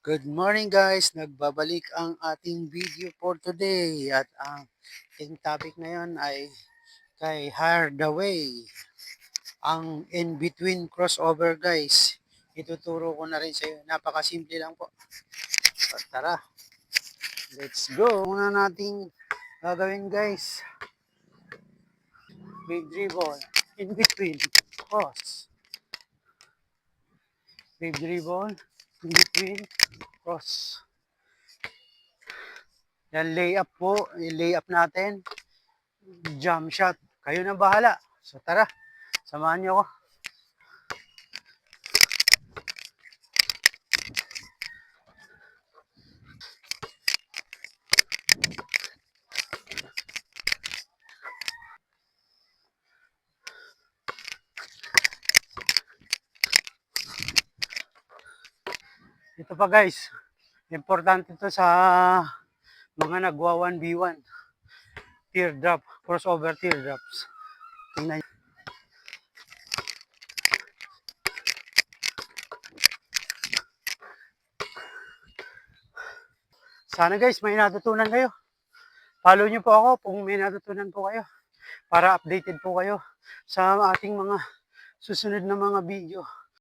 Good morning guys! Nagbabalik ang ating video for today at ang ating topic ngayon ay kay Hardaway. Ang in-between crossover guys. Ituturo ko na rin sa iyo. Napakasimple lang po. So, tara, let's go! Una nating gagawin guys, big dribble, in-between, cross. Big dribble, in-between, cross. Yan layup po, i-layup natin. Jump shot. Kayo na bahala. So tara, samahan niyo ako. Ito pa guys, importante to sa mga nagwa 1v1. Teardrop, crossover teardrops. Tingnan niyo. Sana guys, may natutunan kayo. Follow niyo po ako kung may natutunan po kayo. Para updated po kayo sa ating mga susunod na mga video.